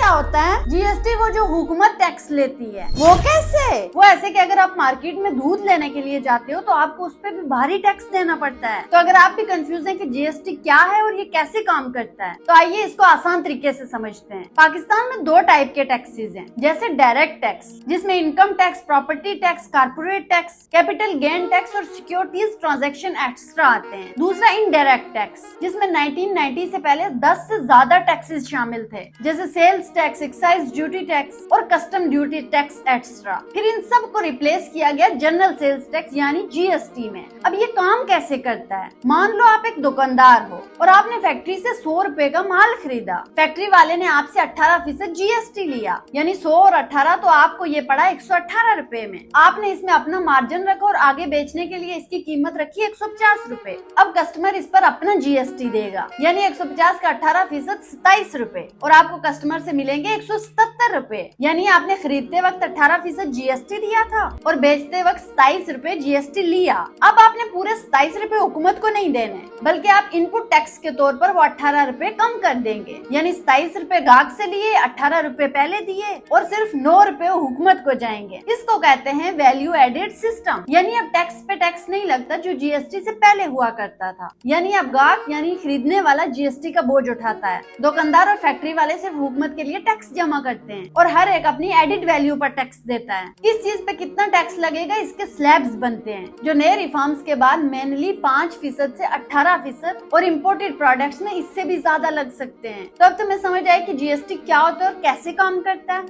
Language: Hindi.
क्या होता है? जीएसटी वो जो हुकूमत टैक्स लेती है। वो कैसे? वो ऐसे कि अगर आप मार्केट में दूध लेने के लिए जाते हो तो आपको उस पर भी भारी टैक्स देना पड़ता है। तो अगर आप भी कंफ्यूज हैं कि जीएसटी क्या है और ये कैसे काम करता है, तो आइए इसको आसान तरीके से समझते हैं। पाकिस्तान में दो टाइप के टैक्सेस हैं, जैसे डायरेक्ट टैक्स जिसमें income tax, property tax, corporate tax, capital gain tax और सिक्योरिटीज ट्रांजैक्शन एक्स्ट्रा आते हैं। दूसरा इनडायरेक्ट टैक्स जिसमें 1990 से पहले 10 से ज्यादा टैक्सेस शामिल थे, जैसे sales tax, excise duty tax और कस्टम ड्यूटी टैक्स एक्स्ट्रा। फिर इन सब को रिप्लेस किया गया जनरल सेल्स टैक्स यानी जीएसटी में। अब ये काम कैसे करता है? मान लो आप एक दुकानदार हो और आपने फैक्ट्री से 100 रुपए का माल खरीदा। फैक्ट्री वाले ने आपसे 18% जीएसटी लिया, यानी 100 और 18 तो आपको ये पड़ा 118 रुपए में। आपने इसमें अपना मार्जिन रखा और आगे बेचने के लिए इसकी कीमत रखी 150 रुपए। अब कस्टमर इस पर अपना जीएसटी देगा, यानी 150 का 18% 27 रुपए और आपको कस्टमर से मिलेंगे 177 रुपए। यानी आपने खरीदते वक्त 18% जीएसटी दिया था और बेचते वक्त 27 रुपए जीएसटी लिया। अब आपने पूरे 27 रुपए हुकूमत को नहीं देने, बल्कि आप इनपुट टैक्स के तौर पर वो 18 रुपए कम कर देंगे, यानी 27 रुपए ग्राहक से लिए, 18 रुपए पहले दिए और सिर्फ 9 रुपए हुकूमत को जाएंगे। इसको कहते हैं वैल्यू एडेड सिस्टम। यानी अब टैक्स पे टैक्स नहीं लगता जो जीएसटी से पहले हुआ करता था। यानी अब ग्राहक यानी खरीदने वाला जीएसटी का बोझ उठाता है, दुकानदार और फैक्ट्री वाले सिर्फ हुकूमत के लिए टैक्स जमा करते हैं और हर एक अपनी एडिड वैल्यू पर टैक्स देता है। इस चीज पे कितना टैक्स लगेगा इसके स्लैब्स बनते हैं, जो नए रिफॉर्म्स के बाद मेनली 5% से 18% और इम्पोर्टेड प्रोडक्ट्स में इससे भी ज्यादा लग सकते हैं। तो अब तुम्हें समझ आए कि जीएसटी क्या होता है और कैसे काम करता है।